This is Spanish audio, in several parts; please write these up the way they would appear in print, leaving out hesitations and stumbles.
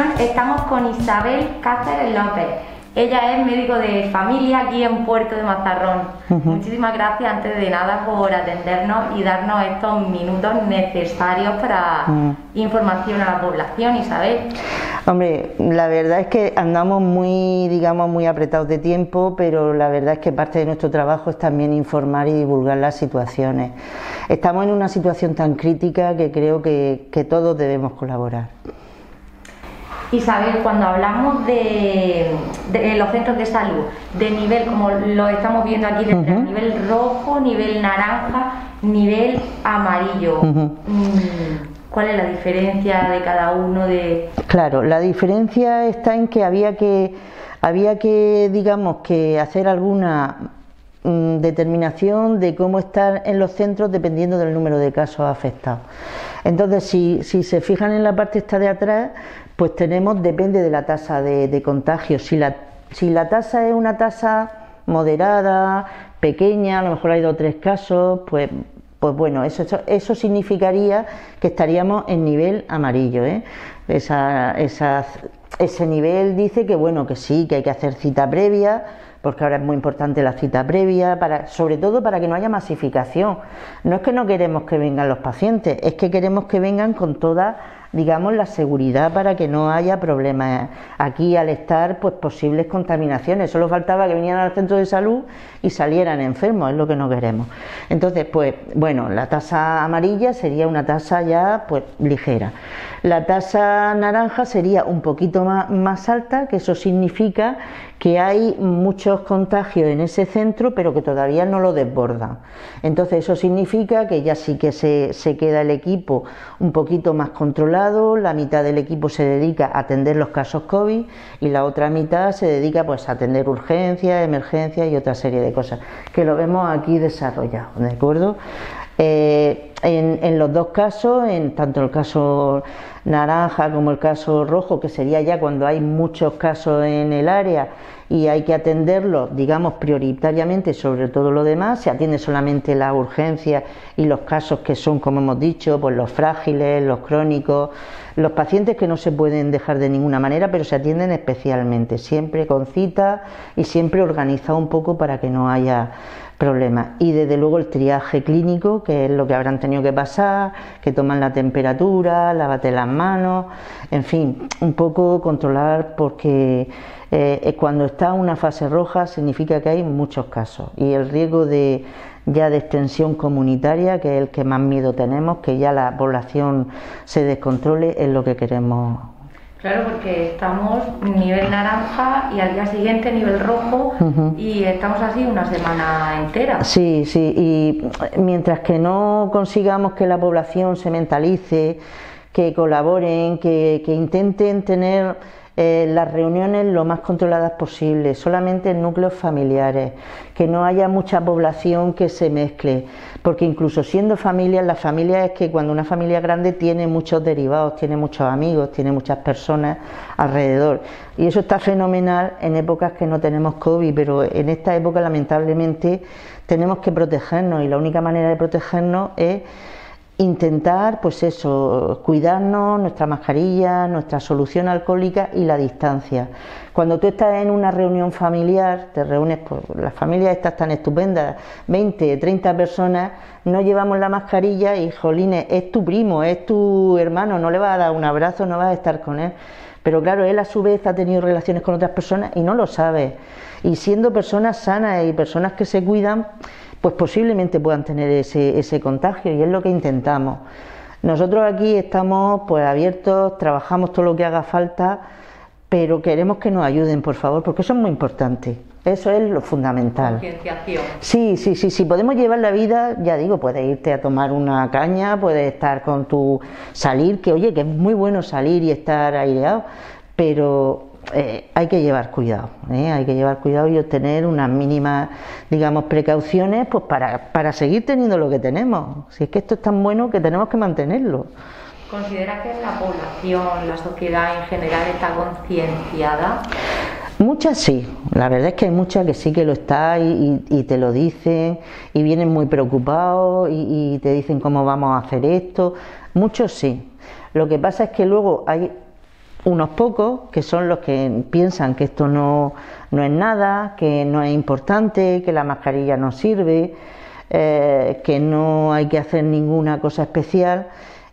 continuación estamos con Isabel Cáceres López. Ella es médico de familia aquí en Puerto de Mazarrón. Muchísimas gracias antes de nada por atendernos y darnos estos minutos necesarios para información a la población, Isabel. Hombre, la verdad es que andamos muy, digamos, muy apretados de tiempo, pero la verdad es que parte de nuestro trabajo es también informar y divulgar las situaciones. Estamos en una situación tan crítica que creo que todos debemos colaborar. Isabel, cuando hablamos de los centros de salud, de nivel, como lo estamos viendo aquí, nivel rojo, nivel naranja, nivel amarillo, ¿cuál es la diferencia de cada uno de...? Claro, la diferencia está en que había que digamos, que hacer alguna determinación de cómo estar en los centros dependiendo del número de casos afectados. Entonces, si se fijan en la parte esta de atrás, pues depende de la tasa de contagio. Si la tasa es una tasa moderada, pequeña, a lo mejor hay 2 o 3 casos, pues bueno, eso significaría que estaríamos en nivel amarillo, ¿eh? Ese nivel dice que bueno, que sí, que hay que hacer cita previa, porque ahora es muy importante la cita previa, sobre todo para que no haya masificación. No es que no queremos que vengan los pacientes, es que queremos que vengan con toda, digamos, la seguridad para que no haya problemas aquí al estar pues posibles contaminaciones. Solo faltaba que vinieran al centro de salud y salieran enfermos, es lo que no queremos. Entonces, pues bueno, la tasa amarilla sería una tasa ya pues ligera. La tasa naranja sería un poquito más alta, que eso significa que hay muchos contagios en ese centro, pero que todavía no lo desbordan. Entonces eso significa que ya sí que se queda el equipo un poquito más controlado, la mitad del equipo se dedica a atender los casos COVID y la otra mitad se dedica pues a atender urgencias, emergencias y otra serie de cosas, que lo vemos aquí desarrollado, ¿de acuerdo? En los dos casos, tanto el caso naranja como el caso rojo, que sería ya cuando hay muchos casos en el área y hay que atenderlos, digamos, prioritariamente sobre todo lo demás, se atiende solamente la urgencia y los casos que son, como hemos dicho, pues los frágiles, los crónicos, los pacientes que no se pueden dejar de ninguna manera, pero se atienden especialmente, siempre con cita y siempre organizado un poco para que no haya problemas. Y desde luego el triaje clínico, que es lo que habrán tenido que pasar, que toman la temperatura, lávate las manos, en fin, un poco controlar, porque cuando está una fase roja significa que hay muchos casos y el riesgo de extensión comunitaria, que es el que más miedo tenemos, que ya la población se descontrole, es lo que queremos. Claro, porque estamos nivel naranja y al día siguiente nivel rojo y estamos así una semana entera. Sí, y mientras que no consigamos que la población se mentalice, que colaboren, que intenten tener las reuniones lo más controladas posible, solamente en núcleos familiares, que no haya mucha población que se mezcle, porque incluso siendo familias, la familia es que cuando una familia grande tiene muchos derivados, tiene muchos amigos, tiene muchas personas alrededor, y eso está fenomenal en épocas que no tenemos COVID, pero en esta época lamentablemente tenemos que protegernos y la única manera de protegernos es intentar, pues eso, cuidarnos, nuestra mascarilla, nuestra solución alcohólica y la distancia. Cuando tú estás en una reunión familiar, te reúnes, pues las familias estas tan estupendas, 20, 30 personas, no llevamos la mascarilla y, jolines, es tu primo, es tu hermano, no le vas a dar un abrazo, no vas a estar con él. Pero claro, él a su vez ha tenido relaciones con otras personas y no lo sabe. Y siendo personas sanas y personas que se cuidan, pues posiblemente puedan tener ese contagio, y es lo que intentamos. Nosotros aquí estamos pues abiertos, trabajamos todo lo que haga falta, pero queremos que nos ayuden, por favor, porque eso es muy importante. Eso es lo fundamental. Concienciación. Sí, si podemos llevar la vida, ya digo, puedes irte a tomar una caña, puedes estar con salir, que oye, que es muy bueno salir y estar aireado, pero hay que llevar cuidado, hay que llevar cuidado y obtener unas mínimas, digamos, precauciones, pues para seguir teniendo lo que tenemos. Si es que esto es tan bueno que tenemos que mantenerlo. ¿Considera que la población, la sociedad en general está concienciada? Muchas sí, la verdad es que hay muchas que sí que lo está y te lo dicen y vienen muy preocupados y te dicen cómo vamos a hacer esto. Muchos sí. Lo que pasa es que luego hay unos pocos, que son los que piensan que esto no es nada, que no es importante, que la mascarilla no sirve, que no hay que hacer ninguna cosa especial,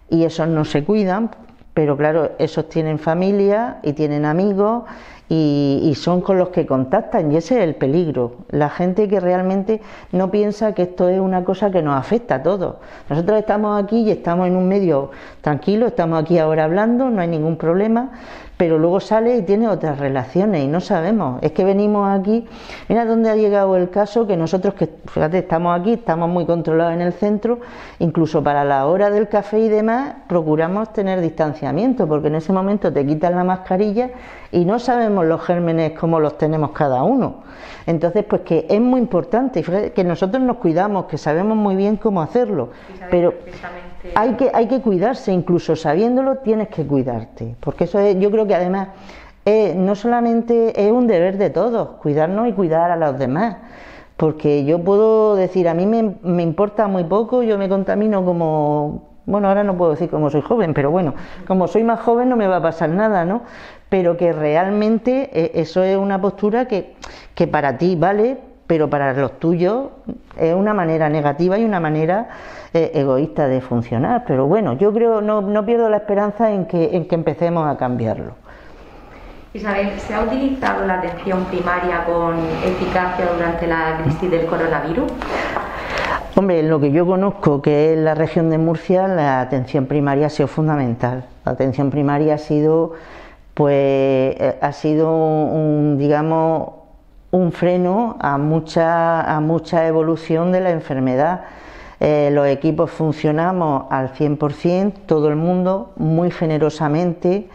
y esos no se cuidan, pero claro, esos tienen familia y tienen amigos y son con los que contactan, y ese es el peligro, la gente que realmente no piensa que esto es una cosa que nos afecta a todos. Nosotros estamos aquí y estamos en un medio tranquilo, estamos aquí ahora hablando, no hay ningún problema, pero luego sale y tiene otras relaciones y no sabemos, es que venimos aquí, mira dónde ha llegado el caso, que nosotros, que fíjate, estamos aquí, estamos muy controlados en el centro, incluso para la hora del café y demás procuramos tener distanciamiento, porque en ese momento te quitan la mascarilla y no sabemos los gérmenes cómo los tenemos cada uno. Entonces, pues que es muy importante que nosotros nos cuidamos, que sabemos muy bien cómo hacerlo, pero hay que cuidarse, incluso sabiéndolo tienes que cuidarte, porque eso es, yo creo que además no solamente es un deber de todos, cuidarnos y cuidar a los demás, porque yo puedo decir, a mí me importa muy poco, yo me contamino como, bueno, ahora no puedo decir como soy joven, pero bueno, como soy más joven no me va a pasar nada, ¿no? Pero que realmente eso es una postura que para ti vale, pero para los tuyos es una manera negativa y una manera egoísta de funcionar. Pero bueno, yo creo, no pierdo la esperanza en que empecemos a cambiarlo. Isabel, ¿se ha utilizado la atención primaria con eficacia durante la crisis del coronavirus? Hombre, en lo que yo conozco, que es la región de Murcia, la atención primaria ha sido fundamental. La atención primaria ha sido, pues, digamos, un freno a mucha evolución de la enfermedad. Los equipos funcionamos al 100%, todo el mundo, muy generosamente.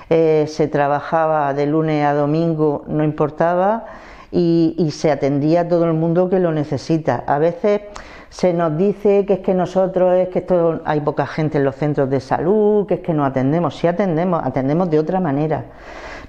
Se trabajaba de lunes a domingo, no importaba, y se atendía a todo el mundo que lo necesita. A veces se nos dice que es que nosotros, es que esto, hay poca gente en los centros de salud, que es que no atendemos. Sí atendemos de otra manera,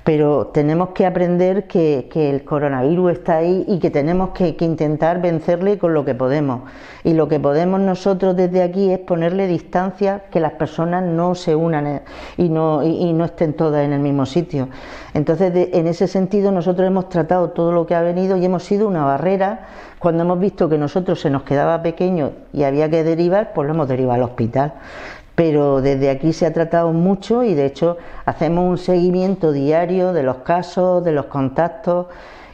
pero tenemos que aprender que el coronavirus está ahí y que tenemos que intentar vencerle con lo que podemos. Y lo que podemos nosotros desde aquí es ponerle distancia, que las personas no se unan y no estén todas en el mismo sitio. Entonces, en ese sentido, nosotros hemos tratado todo lo que ha venido y hemos sido una barrera. Cuando hemos visto que nosotros se nos quedaba pequeño y había que derivar, pues lo hemos derivado al hospital. Pero desde aquí se ha tratado mucho y de hecho hacemos un seguimiento diario de los casos, de los contactos,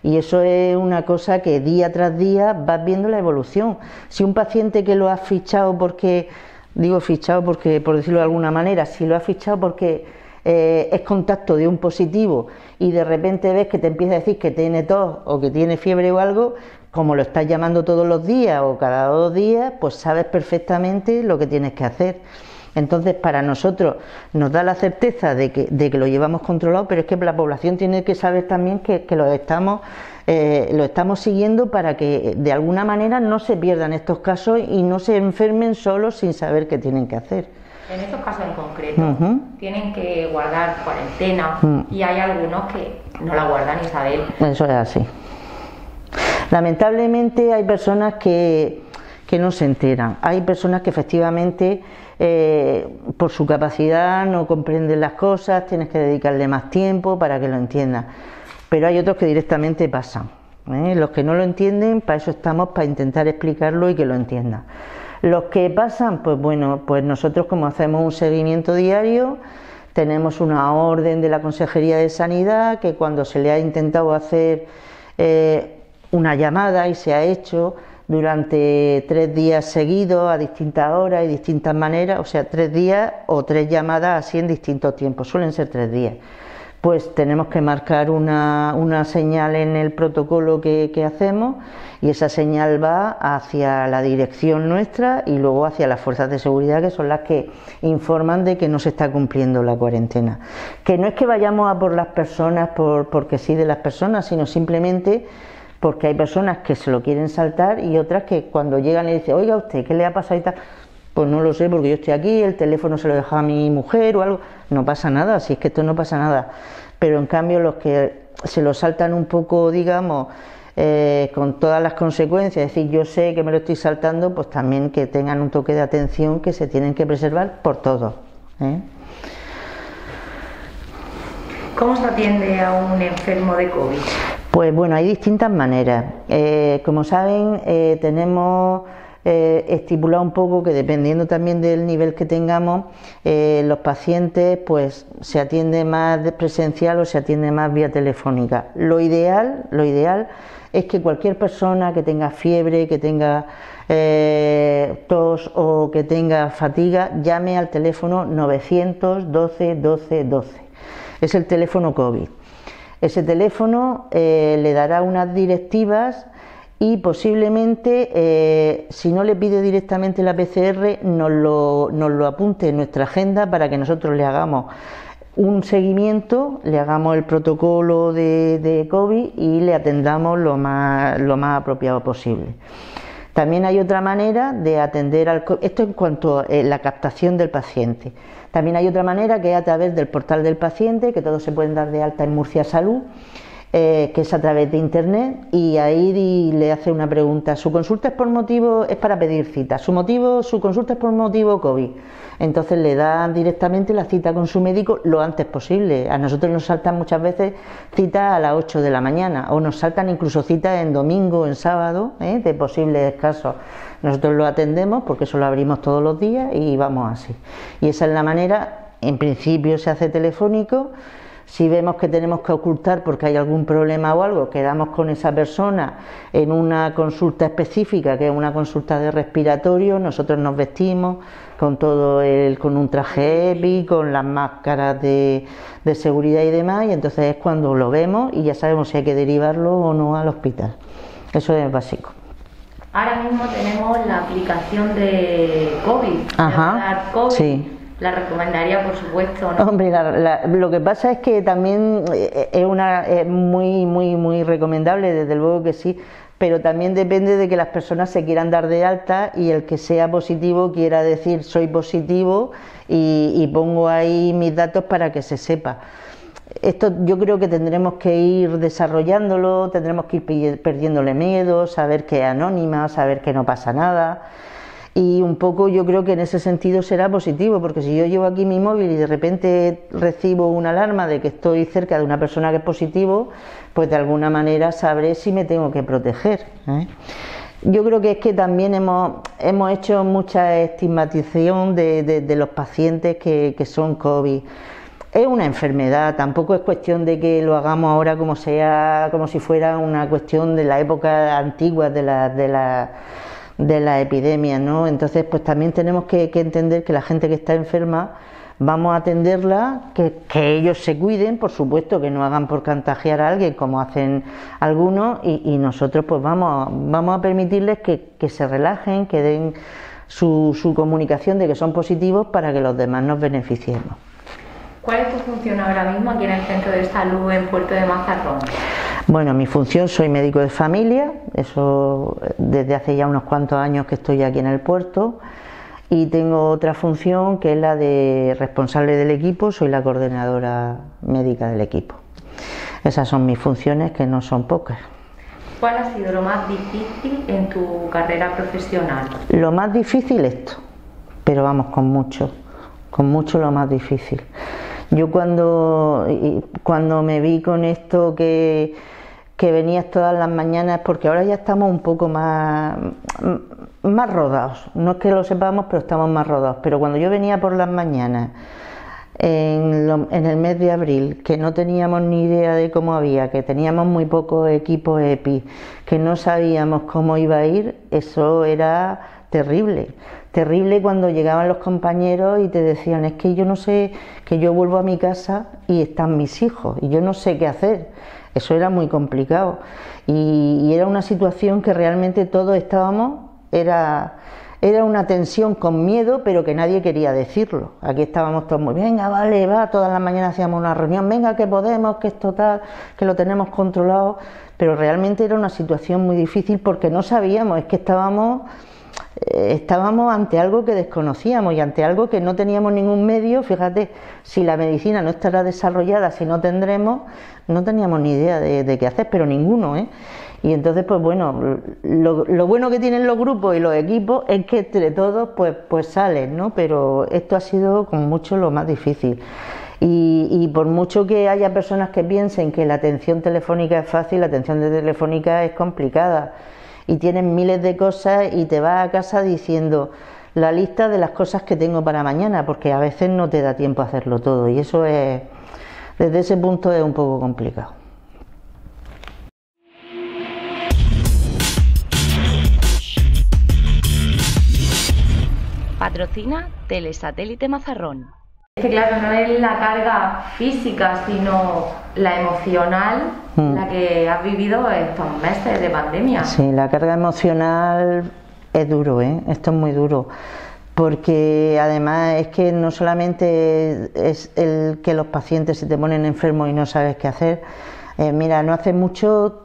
y eso es una cosa que día tras día vas viendo la evolución. Si un paciente que lo has fichado porque, digo fichado porque por decirlo de alguna manera, si lo has fichado porque es contacto de un positivo y de repente ves que te empieza a decir que tiene tos o que tiene fiebre o algo, como lo estás llamando todos los días o cada 2 días, pues sabes perfectamente lo que tienes que hacer. Entonces, para nosotros nos da la certeza de que lo llevamos controlado, pero es que la población tiene que saber también que lo estamos siguiendo para que de alguna manera no se pierdan estos casos y no se enfermen solos sin saber qué tienen que hacer. En estos casos en concreto, tienen que guardar cuarentena y hay algunos que no la guardan, Isabel. Eso es así. Lamentablemente hay personas que no se enteran. Hay personas que efectivamente por su capacidad no comprenden las cosas, tienes que dedicarle más tiempo para que lo entiendan. Pero hay otros que directamente pasan. Los que no lo entienden, para eso estamos, para intentar explicarlo y que lo entiendan. Los que pasan, pues bueno, pues nosotros como hacemos un seguimiento diario, tenemos una orden de la Consejería de Sanidad que cuando se le ha intentado hacer una llamada y se ha hecho durante 3 días seguidos a distintas horas y distintas maneras, o sea 3 días o 3 llamadas así en distintos tiempos, suelen ser 3 días. Pues tenemos que marcar una señal en el protocolo que hacemos y esa señal va hacia la dirección nuestra y luego hacia las fuerzas de seguridad, que son las que informan de que no se está cumpliendo la cuarentena. Que no es que vayamos a por las personas porque sí de las personas, sino simplemente porque hay personas que se lo quieren saltar y otras que cuando llegan le dicen, oiga usted, ¿qué le ha pasado y tal? Pues no lo sé porque yo estoy aquí, el teléfono se lo deja a mi mujer o algo. No pasa nada, si es que esto no pasa nada. Pero en cambio los que se lo saltan un poco, digamos, con todas las consecuencias, es decir, yo sé que me lo estoy saltando, pues también que tengan un toque de atención que se tienen que preservar por todos. ¿Cómo se atiende a un enfermo de COVID? Pues bueno, hay distintas maneras. Como saben, tenemos estipulado un poco que dependiendo también del nivel que tengamos, los pacientes pues se atiende más presencial o se atiende más vía telefónica. Lo ideal es que cualquier persona que tenga fiebre, que tenga tos o que tenga fatiga, llame al teléfono 912 12 12. Es el teléfono COVID. Ese teléfono le dará unas directivas y posiblemente, si no le pide directamente la PCR, nos lo apunte en nuestra agenda para que nosotros le hagamos un seguimiento, le hagamos el protocolo de COVID y le atendamos lo más apropiado posible. También hay otra manera de atender al COVID, esto en cuanto a la captación del paciente. También hay otra manera que es a través del portal del paciente, que todos se pueden dar de alta en Murcia Salud, que es a través de internet, y ahí le hace una pregunta. Su consulta es para pedir cita, su consulta es por motivo COVID. Entonces le dan directamente la cita con su médico lo antes posible. A nosotros nos saltan muchas veces citas a las 8 de la mañana o nos saltan incluso citas en domingo, en sábado, de posibles casos. Nosotros lo atendemos porque eso lo abrimos todos los días y vamos así. Y esa es la manera, en principio se hace telefónico. Si vemos que tenemos que ocultar porque hay algún problema o algo, quedamos con esa persona en una consulta específica, que es una consulta de respiratorio. Nosotros nos vestimos con un traje EPI, con las máscaras de seguridad y demás, y entonces es cuando lo vemos y ya sabemos si hay que derivarlo o no al hospital. Eso es básico. Ahora mismo tenemos la aplicación de COVID. Ajá, COVID. Sí. La recomendaría, por supuesto, ¿no? Hombre, lo que pasa es que también es muy recomendable, desde luego que sí, pero también depende de que las personas se quieran dar de alta y el que sea positivo quiera decir soy positivo y pongo ahí mis datos para que se sepa. Esto yo creo que tendremos que ir desarrollándolo, tendremos que ir perdiéndole miedo, saber que es anónima, saber que no pasa nada. Y un poco yo creo que en ese sentido será positivo, porque si yo llevo aquí mi móvil y de repente recibo una alarma de que estoy cerca de una persona que es positivo, pues de alguna manera sabré si me tengo que proteger, ¿eh? Yo creo que es que también hemos hecho mucha estigmatización de los pacientes que son COVID. Es una enfermedad, tampoco es cuestión de que lo hagamos ahora como si fuera una cuestión de la época antigua de la epidemia, ¿no? Entonces pues también tenemos que entender que la gente que está enferma vamos a atenderla, que ellos se cuiden, por supuesto, que no hagan por contagiar a alguien como hacen algunos, y nosotros pues vamos a permitirles que se relajen, que den su comunicación de que son positivos para que los demás nos beneficiemos. ¿Cuál es tu función ahora mismo aquí en el Centro de Salud en Puerto de Mazarrón? Bueno, mi función, soy médico de familia, eso desde hace ya unos cuantos años que estoy aquí en el puerto, y tengo otra función que es la de responsable del equipo, soy la coordinadora médica del equipo. Esas son mis funciones, que no son pocas. ¿Cuál ha sido lo más difícil en tu carrera profesional? Lo más difícil esto, pero vamos, con mucho lo más difícil. Yo cuando me vi con esto que venías todas las mañanas, porque ahora ya estamos un poco más rodados, no es que lo sepamos, pero estamos más rodados, pero cuando yo venía por las mañanas en el mes de abril, que no teníamos ni idea de cómo había, que teníamos muy pocos equipos EPI, que no sabíamos cómo iba a ir, eso era terrible cuando llegaban los compañeros y te decían, es que yo no sé, que yo vuelvo a mi casa y están mis hijos y yo no sé qué hacer. Eso era muy complicado y era una situación que realmente todos estábamos, era una tensión con miedo, pero que nadie quería decirlo. Aquí estábamos todos muy, venga, vale, va, todas las mañanas hacíamos una reunión, venga, que podemos, que esto tal, que lo tenemos controlado, pero realmente era una situación muy difícil porque no sabíamos, es que estábamos ante algo que desconocíamos y ante algo que no teníamos ningún medio. Fíjate, si la medicina no estará desarrollada, si no teníamos ni idea de qué hacer, pero ninguno, ¿eh? Y entonces pues bueno, lo bueno que tienen los grupos y los equipos es que entre todos pues salen, ¿no? Pero esto ha sido con mucho lo más difícil. Y por mucho que haya personas que piensen que la atención telefónica es fácil, la atención telefónica es complicada y tienes miles de cosas y te vas a casa diciendo la lista de las cosas que tengo para mañana, porque a veces no te da tiempo a hacerlo todo y eso es, desde ese punto es un poco complicado. Patrocina Telesatélite Mazarrón. Es que claro, no es la carga física, sino la emocional la que has vivido estos meses de pandemia. Sí, la carga emocional es duro, esto es muy duro, porque además es que no solamente es el que los pacientes se te ponen enfermos y no sabes qué hacer. Mira, no hace mucho,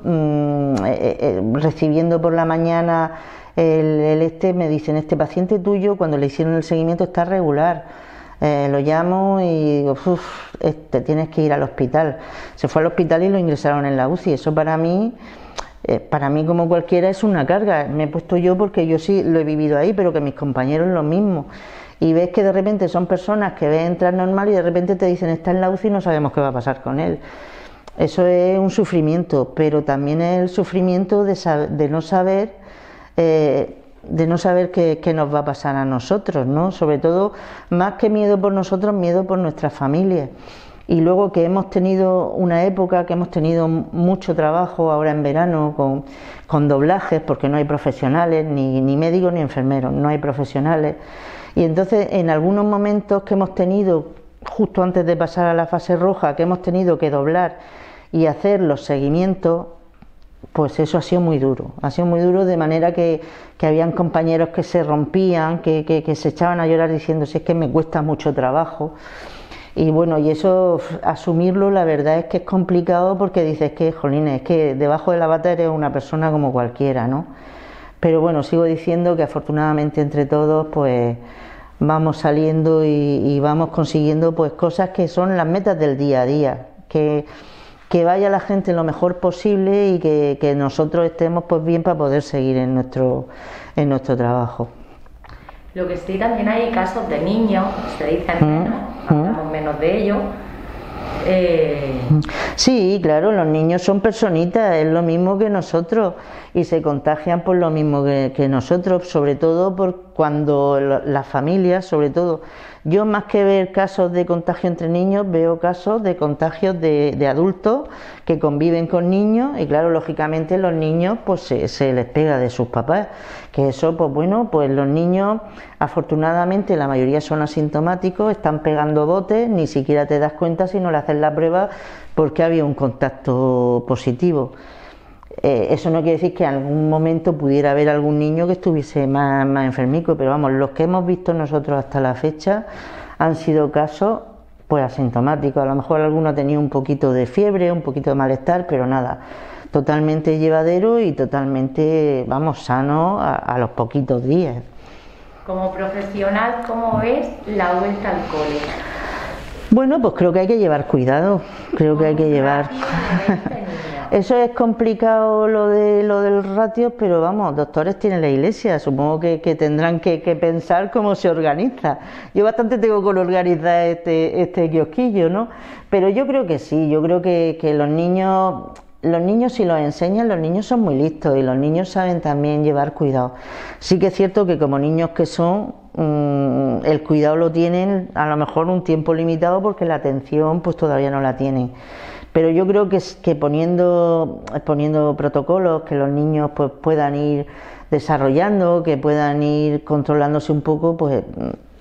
recibiendo por la mañana me dicen, este paciente tuyo, cuando le hicieron el seguimiento está regular. Lo llamo y digo, te tienes que ir al hospital. Se fue al hospital y lo ingresaron en la UCI. Eso para mí como cualquiera es una carga. Me he puesto yo porque yo sí lo he vivido ahí, pero que mis compañeros lo mismo. Y ves que de repente son personas que ven entrar normal y de repente te dicen, está en la UCI y no sabemos qué va a pasar con él. Eso es un sufrimiento, pero también es el sufrimiento de no saber qué nos va a pasar a nosotros, ¿no? Sobre todo, más que miedo por nosotros, miedo por nuestras familias. Y luego que hemos tenido una época, que hemos tenido mucho trabajo ahora en verano con doblajes, porque no hay profesionales, ni médicos ni enfermeros, no hay profesionales. Y entonces, en algunos momentos que hemos tenido, justo antes de pasar a la fase roja, que hemos tenido que doblar y hacer los seguimientos, pues eso ha sido muy duro de manera que habían compañeros que se rompían, que se echaban a llorar diciendo, si es que me cuesta mucho trabajo. Y bueno, y eso, asumirlo, la verdad es que es complicado porque dices que, jolines, es que debajo de la bata eres una persona como cualquiera, ¿no? Pero bueno, sigo diciendo que afortunadamente entre todos, pues vamos saliendo y vamos consiguiendo pues cosas que son las metas del día a día, que vaya la gente lo mejor posible y que nosotros estemos pues bien para poder seguir en nuestro trabajo. Lo que sí, también hay casos de niños, se dicen menos, hablamos menos de ellos. Sí, claro, los niños son personitas, es lo mismo que nosotros y se contagian por lo mismo que nosotros, sobre todo por cuando las familias, sobre todo, yo más que ver casos de contagio entre niños, veo casos de contagios de adultos que conviven con niños y claro, lógicamente los niños pues se les pega de sus papás, que eso pues bueno, pues los niños afortunadamente la mayoría son asintomáticos, están pegando botes, ni siquiera te das cuenta si no le haces la prueba porque había un contacto positivo. Eso no quiere decir que en algún momento pudiera haber algún niño que estuviese más enfermico, pero vamos, los que hemos visto nosotros hasta la fecha han sido casos pues asintomáticos. A lo mejor alguno ha tenido un poquito de fiebre, un poquito de malestar, pero nada, totalmente llevadero y totalmente, vamos, sano a los poquitos días. Como profesional, ¿cómo ves la vuelta al cole? Bueno, pues creo que hay que llevar cuidado, creo que hay que llevar... Eso es complicado lo del ratio, pero vamos, doctores tiene la Iglesia, supongo que tendrán que pensar cómo se organiza. Yo bastante tengo con organizar este kiosquillo, ¿no? Pero yo creo que sí, yo creo que los niños si los enseñan, los niños son muy listos y los niños saben también llevar cuidado. Sí que es cierto que como niños que son, el cuidado lo tienen a lo mejor un tiempo limitado porque la atención pues todavía no la tienen. Pero yo creo que poniendo protocolos que los niños pues puedan ir desarrollando, que puedan ir controlándose un poco, pues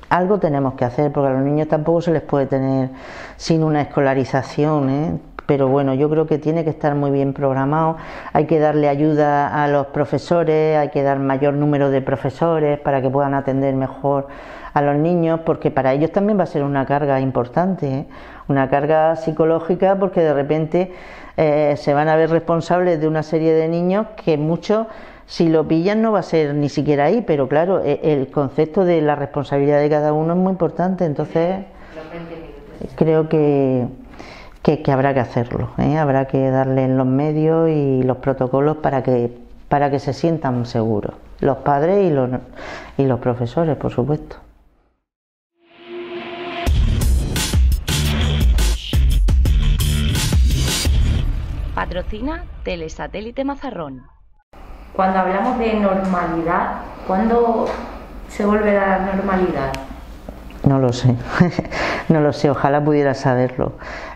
algo tenemos que hacer, porque a los niños tampoco se les puede tener sin una escolarización, ¿eh? Pero bueno, yo creo que tiene que estar muy bien programado, hay que darle ayuda a los profesores, hay que dar mayor número de profesores para que puedan atender mejor a los niños, porque para ellos también va a ser una carga importante, ¿eh? Una carga psicológica, porque de repente se van a ver responsables de una serie de niños que muchos, si lo pillan, no va a ser ni siquiera ahí, pero claro, el concepto de la responsabilidad de cada uno es muy importante, entonces creo que habrá que hacerlo, ¿eh? Habrá que darle los medios y los protocolos para que se sientan seguros, los padres y los profesores, por supuesto. Patrocina Telesatélite Mazarrón. Cuando hablamos de normalidad, ¿cuándo se volverá a la normalidad? No lo sé, no lo sé, ojalá pudiera saberlo.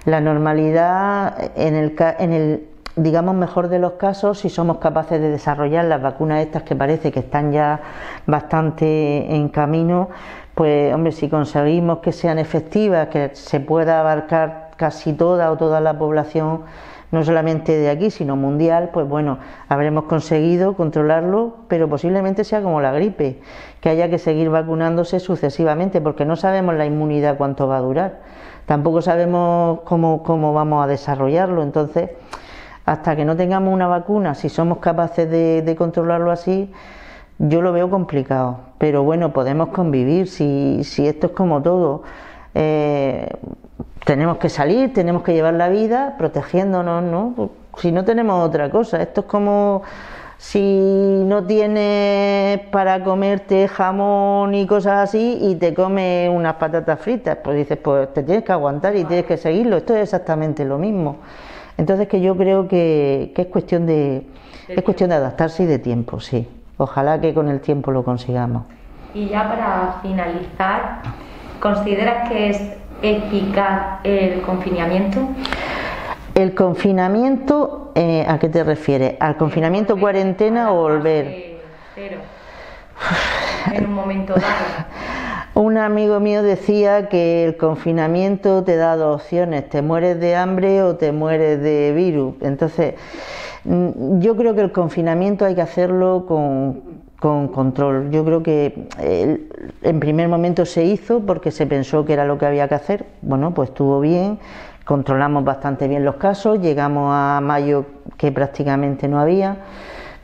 La normalidad, en el digamos mejor de los casos, si somos capaces de desarrollar las vacunas estas que parece que están ya bastante en camino, pues hombre, si conseguimos que sean efectivas, que se pueda abarcar casi toda o toda la población, no solamente de aquí, sino mundial, pues bueno, habremos conseguido controlarlo, pero posiblemente sea como la gripe, que haya que seguir vacunándose sucesivamente, porque no sabemos la inmunidad cuánto va a durar, tampoco sabemos cómo vamos a desarrollarlo, entonces, hasta que no tengamos una vacuna, si somos capaces de controlarlo así, yo lo veo complicado, pero bueno, podemos convivir, si esto es como todo. Tenemos que salir, tenemos que llevar la vida protegiéndonos, ¿no? Si no tenemos otra cosa, esto es como si no tienes para comerte jamón y cosas así y te comes unas patatas fritas, pues dices, pues te tienes que aguantar y tienes que seguirlo, esto es exactamente lo mismo. Entonces que yo creo que es cuestión de adaptarse y de tiempo, sí. Ojalá que con el tiempo lo consigamos. Y ya para finalizar, ¿consideras que es eficaz el confinamiento? El confinamiento, ¿a qué te refieres? ¿Al confinamiento, cuarentena o volver? Cero. En un momento dado. Un amigo mío decía que el confinamiento te da dos opciones, te mueres de hambre o te mueres de virus. Entonces, yo creo que el confinamiento hay que hacerlo con control. Yo creo que en primer momento se hizo porque se pensó que era lo que había que hacer. Bueno, pues estuvo bien, controlamos bastante bien los casos, llegamos a mayo que prácticamente no había,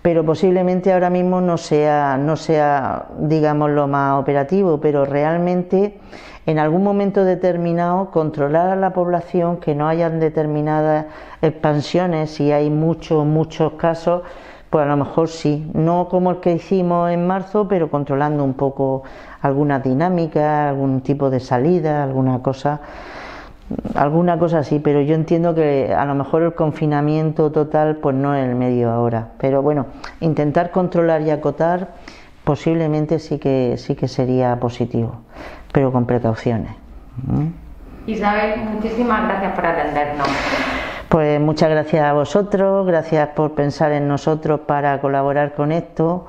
pero posiblemente ahora mismo no sea digamos lo más operativo, pero realmente en algún momento determinado controlar a la población, que no hayan determinadas expansiones, si hay muchos casos, pues a lo mejor sí, no como el que hicimos en marzo, pero controlando un poco alguna dinámica, algún tipo de salida, alguna cosa así, pero yo entiendo que a lo mejor el confinamiento total pues no es el medio ahora, pero bueno, intentar controlar y acotar posiblemente sí que sería positivo, pero con precauciones. Isabel, muchísimas gracias por atendernos. Pues muchas gracias a vosotros, gracias por pensar en nosotros para colaborar con esto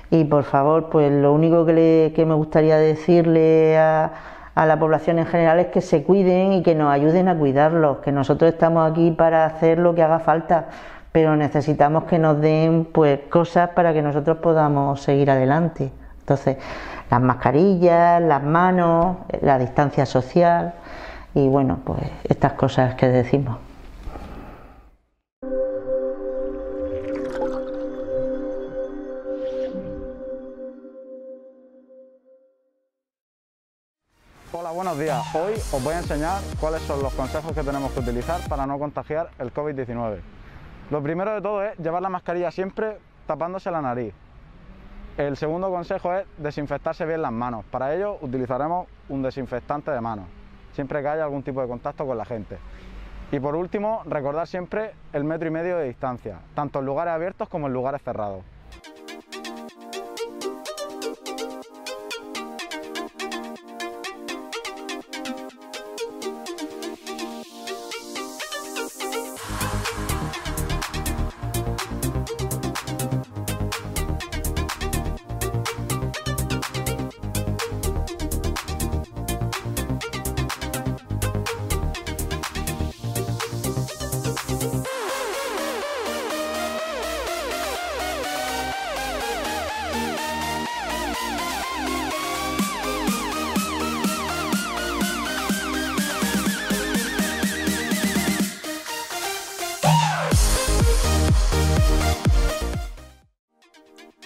y por favor, pues lo único que me gustaría decirle a la población en general es que se cuiden y que nos ayuden a cuidarlos, que nosotros estamos aquí para hacer lo que haga falta, pero necesitamos que nos den pues cosas para que nosotros podamos seguir adelante. Entonces, las mascarillas, las manos, la distancia social y bueno, pues estas cosas que decimos. Hola, buenos días. Hoy os voy a enseñar cuáles son los consejos que tenemos que utilizar para no contagiar el COVID-19. Lo primero de todo es llevar la mascarilla siempre tapándose la nariz. El segundo consejo es desinfectarse bien las manos. Para ello utilizaremos un desinfectante de manos, siempre que haya algún tipo de contacto con la gente. Y por último, recordar siempre el 1,5 metros de distancia, tanto en lugares abiertos como en lugares cerrados.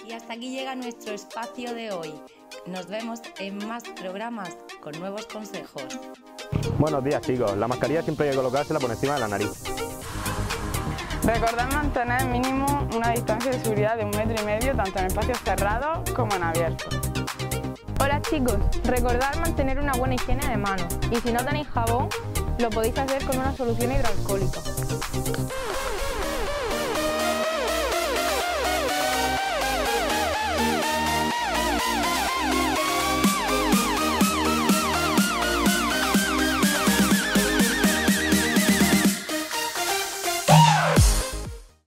Y hasta aquí llega nuestro espacio de hoy. Nos vemos en más programas con nuevos consejos. Buenos días, chicos. La mascarilla siempre hay que colocársela por encima de la nariz. Recordad mantener mínimo una distancia de seguridad de 1,5 metros tanto en espacios cerrados como en abiertos. Hola chicos, recordad mantener una buena higiene de manos y si no tenéis jabón, lo podéis hacer con una solución hidroalcohólica.